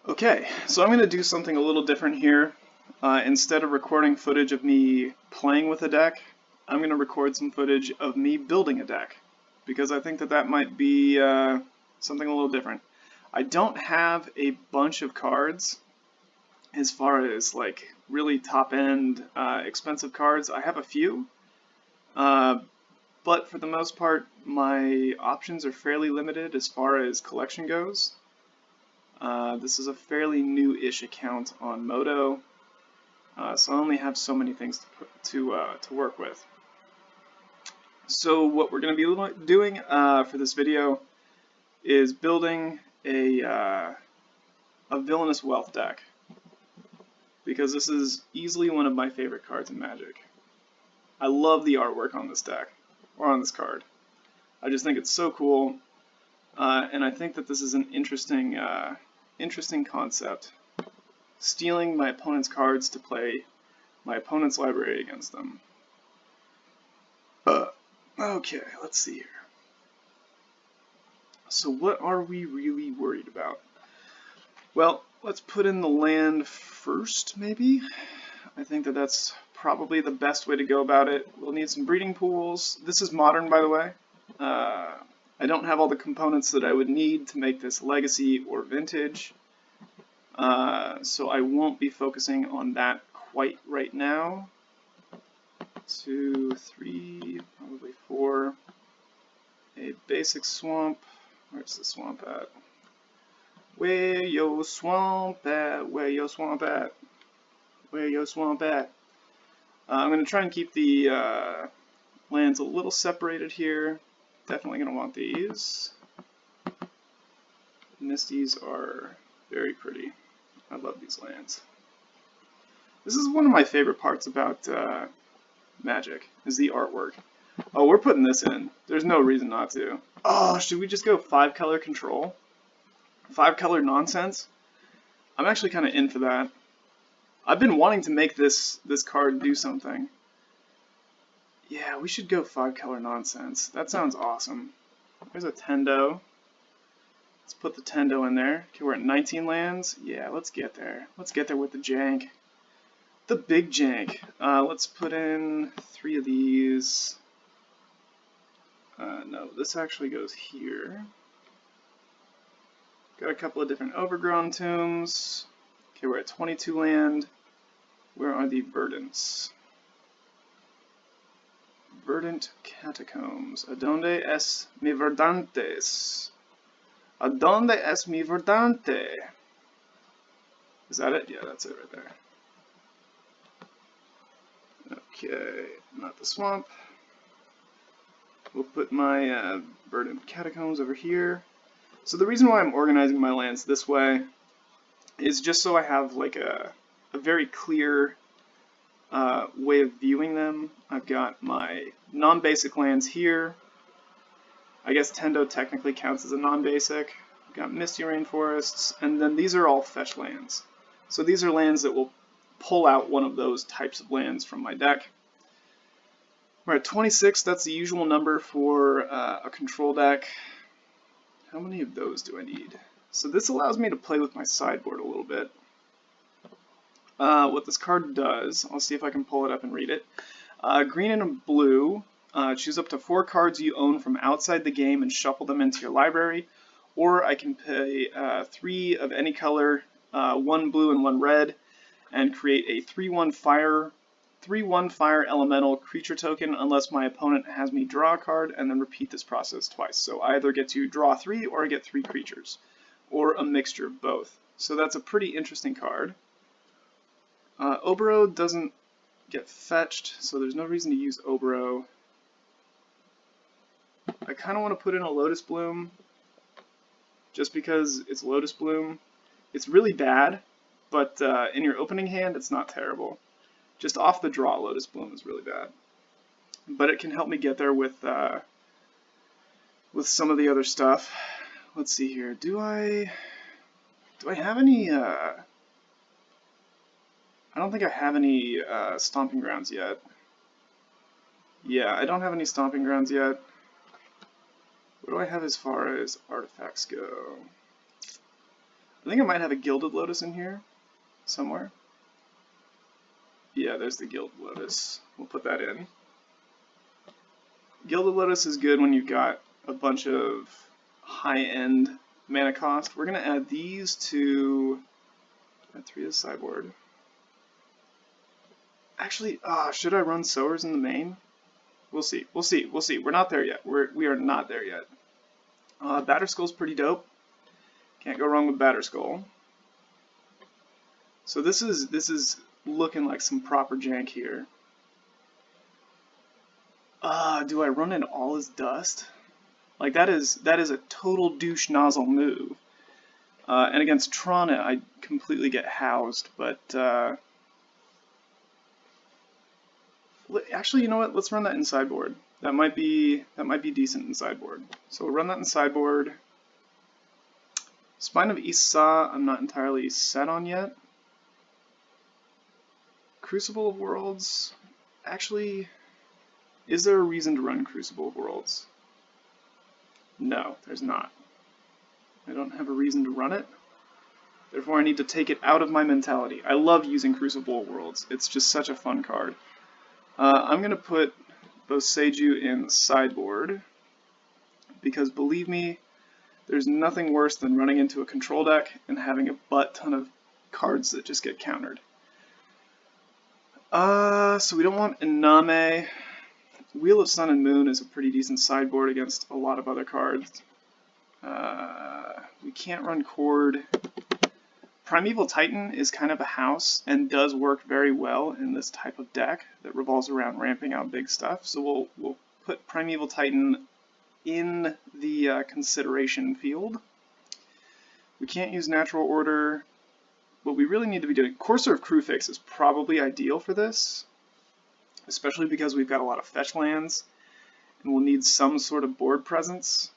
Okay, so I'm going to do something a little different here. Instead of recording footage of me playing with a deck, I'm going to record some footage of me building a deck, because I think that that might be something a little different. I don't have a bunch of cards as far as like really top-end expensive cards. I have a few, but for the most part my options are fairly limited as far as collection goes. This is a fairly new-ish account on Moto, so I only have so many things to work with. So what we're going to be doing for this video is building a Villainous Wealth deck, because this is easily one of my favorite cards in Magic. I love the artwork on this deck, or on this card. I just think it's so cool, and I think that this is an interesting concept. Stealing my opponent's cards to play my opponent's library against them. Okay, let's see here. So what are we really worried about? Well, let's put in the land first, maybe? I think that that's probably the best way to go about it. We'll need some breeding pools. This is modern, by the way. I don't have all the components that I would need to make this legacy or vintage, so I won't be focusing on that quite right now. 2, 3, probably 4. A basic swamp. Where's the swamp at? Where your swamp at? Where your swamp at? Where your swamp at? I'm going to try and keep the lands a little separated here. Definitely going to want these. Misties are very pretty. I love these lands. This is one of my favorite parts about Magic, is the artwork. Oh, we're putting this in. There's no reason not to. Oh, should we just go 5-color control? 5-color nonsense? I'm actually kind of in for that. I've been wanting to make this card do something. Yeah, we should go 5-color nonsense. That sounds awesome. There's a Tendo. Let's put the Tendo in there. Okay, we're at 19 lands. Yeah, let's get there. Let's get there with the jank. The big jank. Let's put in 3 of these. No, this actually goes here. Got a couple of different overgrown tombs. Okay, we're at 22 land. Where are the verdants? Verdant catacombs. Adonde es mi verdantes? Adonde es mi verdante? Is that it? Yeah, that's it right there. Okay, not the swamp. We'll put my verdant catacombs over here. So the reason why I'm organizing my lands this way is just so I have like a very clear way of viewing them. I've got my non-basic lands here. I guess Tendo technically counts as a non-basic. I've got Misty Rainforests, and then these are all fetch lands. So these are lands that will pull out one of those types of lands from my deck. We're at 26, that's the usual number for a control deck. How many of those do I need? So this allows me to play with my sideboard a little bit. What this card does, I'll see if I can pull it up and read it. Green and blue, choose up to 4 cards you own from outside the game and shuffle them into your library. Or I can pay 3 of any color, 1 blue and 1 red, and create a 3/1 fire elemental creature token unless my opponent has me draw a card, and then repeat this process twice. So I either get to draw 3 or I get 3 creatures, or a mixture of both. So that's a pretty interesting card. Obero doesn't get fetched, so there's no reason to use Obero. I kind of want to put in a Lotus Bloom, just because it's Lotus Bloom. It's really bad, but in your opening hand it's not terrible. Just off the draw, Lotus Bloom is really bad. But it can help me get there with some of the other stuff. Let's see here. Do I have any... I don't think I have any Stomping Grounds yet. Yeah, I don't have any Stomping Grounds yet. What do I have as far as artifacts go? I think I might have a Gilded Lotus in here somewhere. Yeah, there's the Gilded Lotus. We'll put that in. Gilded Lotus is good when you've got a bunch of high-end mana cost. We're going to add these to... add 3 to the sideboard. Actually, should I run Sowers in the main? We'll see. We'll see. We'll see. We're not there yet. We are not there yet. Batterskull's pretty dope. Can't go wrong with Batterskull. So this is looking like some proper jank here. Do I run in All Is Dust? Like that is a total douche nozzle move. And against Trana, I completely get housed. But actually, you know what? Let's run that in sideboard. That might be decent in sideboard. So we'll run that in sideboard. Spine of Issa, I'm not entirely set on yet. Crucible of Worlds, actually, is there a reason to run Crucible of Worlds? No, there's not. I don't have a reason to run it. Therefore, I need to take it out of my mentality. I love using Crucible of Worlds. It's just such a fun card. I'm going to put Boseiju in sideboard, because believe me, there's nothing worse than running into a control deck and having a butt ton of cards that just get countered. So we don't want Iname. Wheel of Sun and Moon is a pretty decent sideboard against a lot of other cards. We can't run Chord. Primeval Titan is kind of a house and does work very well in this type of deck that revolves around ramping out big stuff. So we'll put Primeval Titan in the consideration field. We can't use Natural Order. What we really need to be doing, Courser of Crewfix is probably ideal for this, especially because we've got a lot of fetch lands and we'll need some sort of board presence.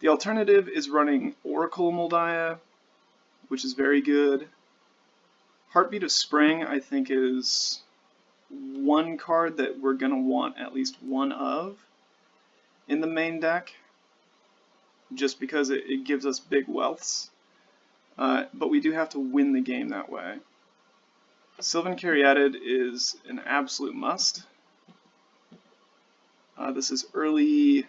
The alternative is running Oracle Moldiah, which is very good. Heartbeat of Spring, I think, is one card that we're going to want at least one of in the main deck, just because it gives us big wealths. But we do have to win the game that way. Sylvan Caryatid is an absolute must. This is early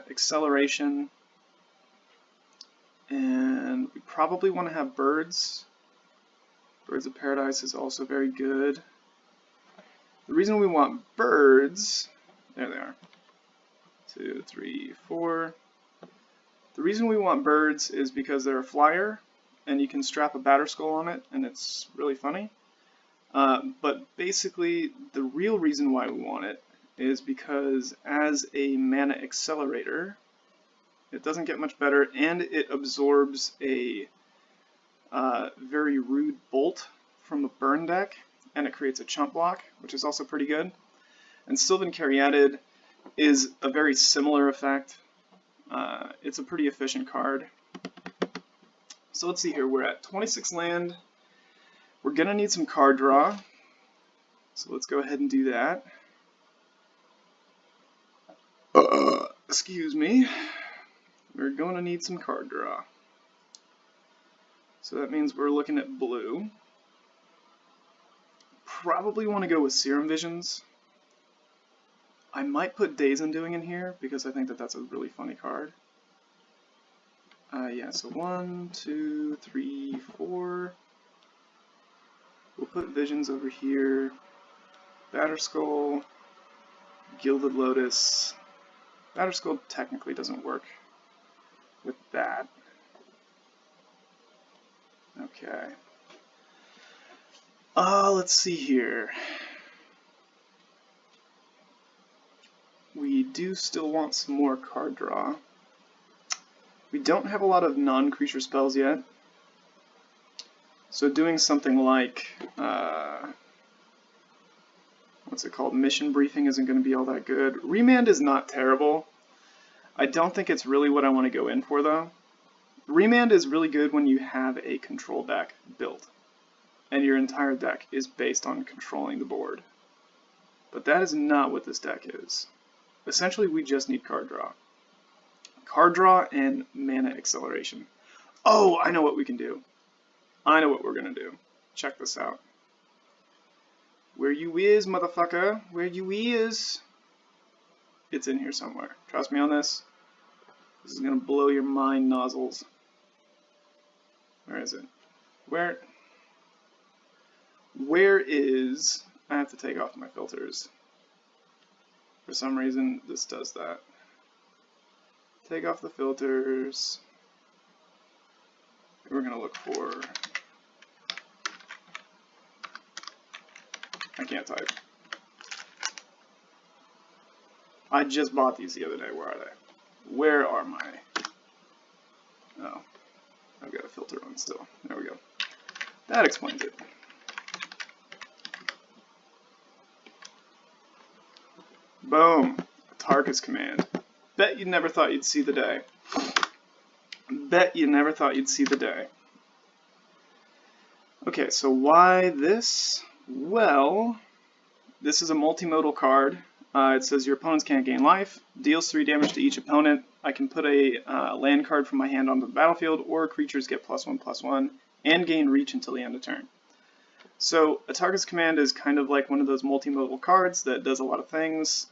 acceleration, and we probably want to have Birds. Birds of Paradise is also very good. The reason we want Birds, there they are, 2, 3, 4. The reason we want Birds is because they're a flyer, and you can strap a Batterskull on it, and it's really funny. But basically, the real reason why we want it is because as a mana accelerator, it doesn't get much better, and it absorbs a very rude bolt from a burn deck, and it creates a chump block, which is also pretty good. And Sylvan Caryatid is a very similar effect. It's a pretty efficient card. So let's see here, we're at 26 land. We're going to need some card draw, so let's go ahead and do that. Excuse me. We're going to need some card draw. So that means we're looking at blue. Probably want to go with Serum Visions. I might put Days Undoing in here because I think that that's a really funny card. Yeah, so 1, 2, 3, 4. We'll put Visions over here. Batterskull, Gilded Lotus. Batterskull technically doesn't work with that. Okay. Let's see here. We do still want some more card draw. We don't have a lot of non-creature spells yet. So doing something like, what's it called? Mission Briefing isn't going to be all that good. Remand is not terrible. I don't think it's really what I want to go in for, though. Remand is really good when you have a control deck built, and your entire deck is based on controlling the board. But that is not what this deck is. Essentially, we just need card draw. card draw and mana acceleration. Oh, I know what we can do. I know what we're gonna do. Check this out. Where you is, motherfucker? Where you is? It's in here somewhere. Trust me on this. This is gonna blow your mind nozzles. Where is it? Where is... I have to take off my filters. For some reason, this does that. Take off the filters. We're gonna look for... I can't type. I just bought these the other day. Where are they? Where are my... Oh, I've got a filter on still. There we go. That explains it. Boom. Tarkus command. Bet you never thought you'd see the day. Bet you never thought you'd see the day. Okay, so why this? Well, this is a multimodal card. It says your opponents can't gain life, deals 3 damage to each opponent. I can put a land card from my hand onto the battlefield, or creatures get +1/+1, and gain reach until the end of turn. So a Tarkus command is kind of like one of those multimodal cards that does a lot of things,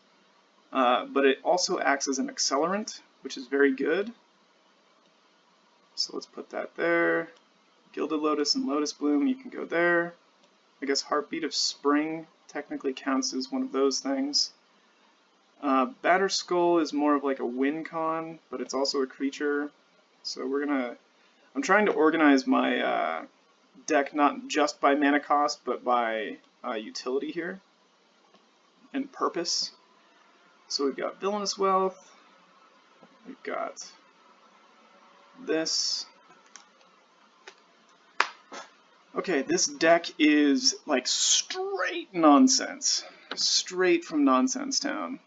but it also acts as an accelerant, which is very good. So let's put that there. Gilded Lotus and Lotus Bloom, you can go there. I guess Heartbeat of Spring technically counts as one of those things. Batter Skull is more of like a win con, but it's also a creature. So I'm trying to organize my deck not just by mana cost, but by utility here and purpose. So we've got Villainous Wealth, we've got this. Okay, this deck is like straight nonsense. Straight from Nonsense Town.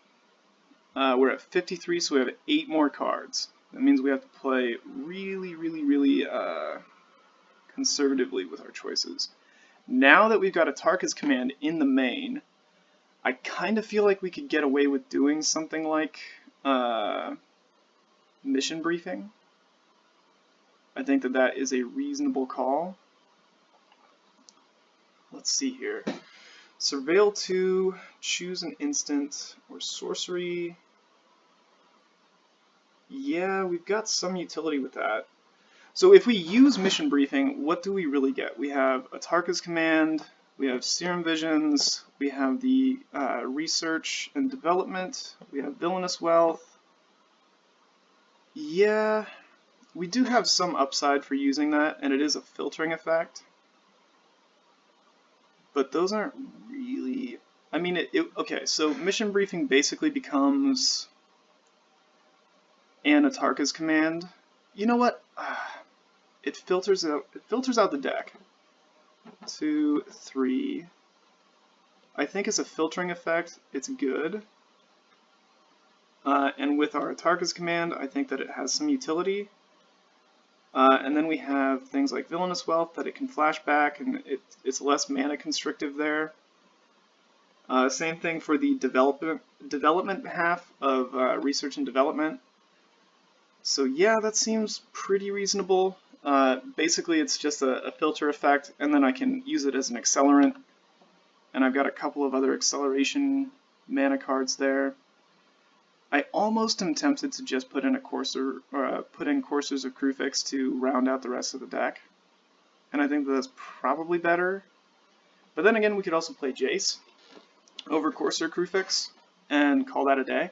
We're at 53, so we have 8 more cards. That means we have to play really, really, really conservatively with our choices. Now that we've got a Tarkus command in the main, I kind of feel like we could get away with doing something like mission briefing. I think that is a reasonable call. Let's see here. Surveil 2, choose an instant, or sorcery. Yeah, we've got some utility with that. So if we use mission briefing, what do we really get? We have a Tarkus command, we have Serum Visions, we have the research and development, we have Villainous Wealth. Yeah, we do have some upside for using that, and it is a filtering effect. But those aren't really... I mean, okay, so mission briefing basically becomes an Tarkus command. You know what? It filters out the deck. 2, 3. I think as a filtering effect, it's good. And with our Tarkus command, I think that it has some utility. And then we have things like Villainous Wealth that it can flash back, and it's less mana constrictive there. Same thing for the development half of research and development. So yeah, that seems pretty reasonable. Basically, it's just a filter effect, and then I can use it as an accelerant. And I've got a couple of other acceleration mana cards there. I almost am tempted to just put in a Courser, or put in Coursers of Kruphix to round out the rest of the deck. And I think that's probably better. But then again, we could also play Jace over Courser Kruphix and call that a day.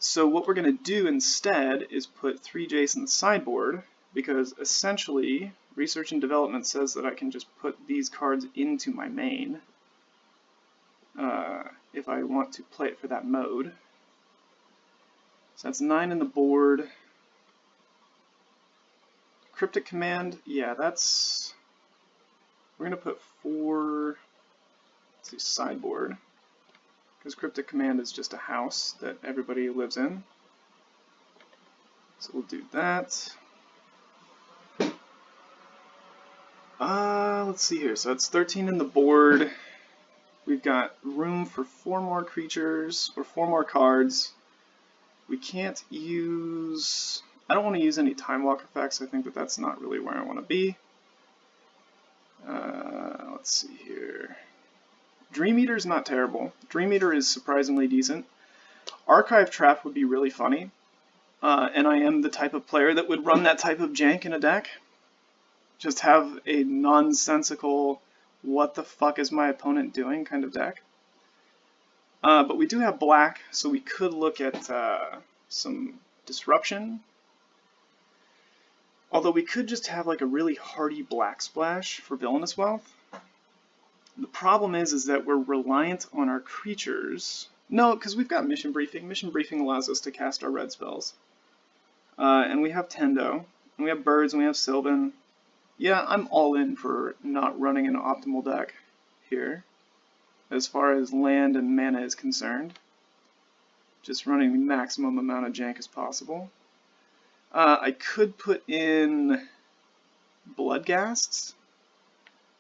So what we're going to do instead is put 3 Jace in the sideboard, because essentially Research and Development says that I can just put these cards into my main if I want to play it for that mode. So that's 9 in the board. Cryptic Command, yeah, that's... We're going to put 4 to sideboard, because Cryptic Command is just a house that everybody lives in. So we'll do that. Let's see here, so that's 13 in the board. We've got room for 4 more creatures, or 4 more cards. We can't use... I don't want to use any time walk effects. I think that that's not really where I want to be. Let's see here. Dream Eater's not terrible. Dream Eater is surprisingly decent. Archive Trap would be really funny. And I am the type of player that would run that type of jank in a deck. Just have a nonsensical, what the fuck is my opponent doing kind of deck. But we do have black, so we could look at some disruption. Although we could just have like a really hardy black splash for Villainous Wealth. The problem is that we're reliant on our creatures. No, because we've got Mission Briefing. Mission Briefing allows us to cast our red spells. And we have Tendo, and we have Birds, and we have Sylvan. Yeah, I'm all in for not running an optimal deck here, as far as land and mana is concerned. Just running the maximum amount of jank as possible. I could put in Bloodghasts.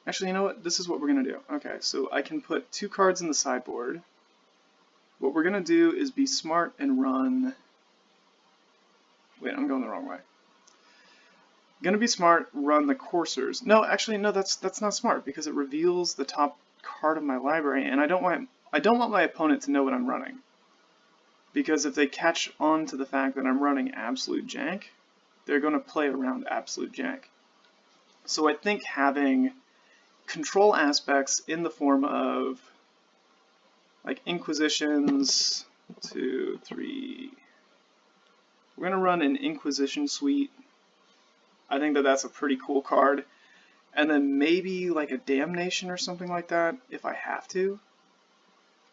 Actually, you know what? This is what we're going to do. Okay, so I can put 2 cards in the sideboard. What we're going to do is be smart and run... Wait, I'm going the wrong way. Gonna be smart, run the Coursers. No, actually, no, that's not smart, because it reveals the top card of my library, and I don't want my opponent to know what I'm running. Because if they catch on to the fact that I'm running absolute jank, they're going to play around absolute jank. So I think having control aspects in the form of like Inquisitions, 2, 3. We're going to run an Inquisition Suite. I think that that's a pretty cool card. And then maybe like a Damnation or something like that, if I have to.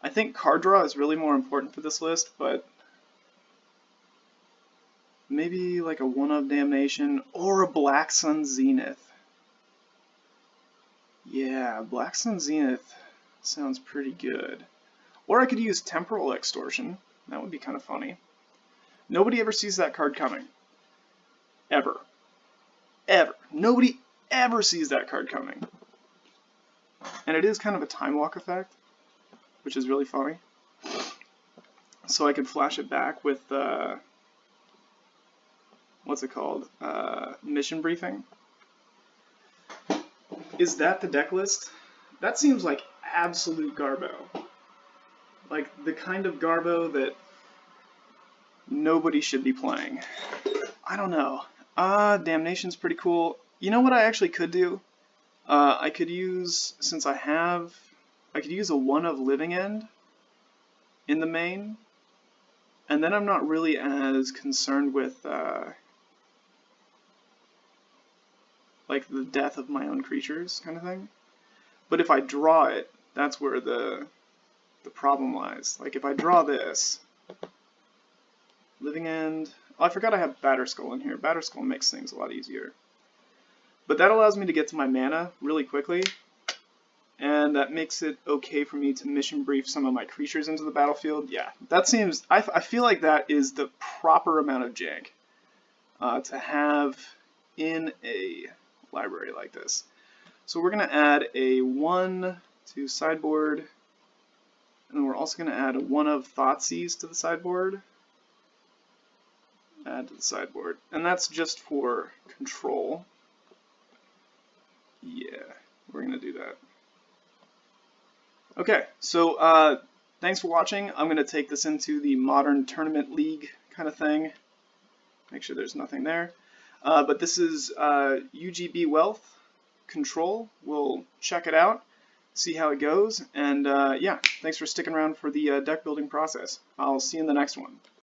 I think card draw is really more important for this list, but maybe like a 1-of Damnation or a Black Sun Zenith. Yeah, Black Sun Zenith sounds pretty good. Or I could use Temporal Extortion. That would be kind of funny. Nobody ever sees that card coming. Ever. Ever. Nobody ever sees that card coming. And it is kind of a time walk effect, which is really funny. So I could flash it back with, what's it called? Mission Briefing. Is that the deck list? That seems like absolute garbo. Like the kind of garbo that nobody should be playing. I don't know. Damnation's pretty cool. You know what I actually could do? I could use, since I could use a 1-of Living End in the main, and then I'm not really as concerned with like the death of my own creatures kind of thing. But if I draw it, that's where the problem lies. Like if I draw this, Living End, oh, I forgot I have Batterskull in here. Batterskull makes things a lot easier. But that allows me to get to my mana really quickly, and that makes it okay for me to mission brief some of my creatures into the battlefield. Yeah, that seems, I feel like that is the proper amount of jank to have in a library like this. So we're going to add a 1 to sideboard, and we're also going to add a 1-of Thoughtseize to the sideboard. Add to the sideboard. And that's just for control. Yeah, we're going to do that. Okay, so thanks for watching. I'm going to take this into the Modern Tournament League kind of thing. Make sure there's nothing there. But this is UGBWealth Control. We'll check it out, see how it goes, and yeah, thanks for sticking around for the deck building process. I'll see you in the next one.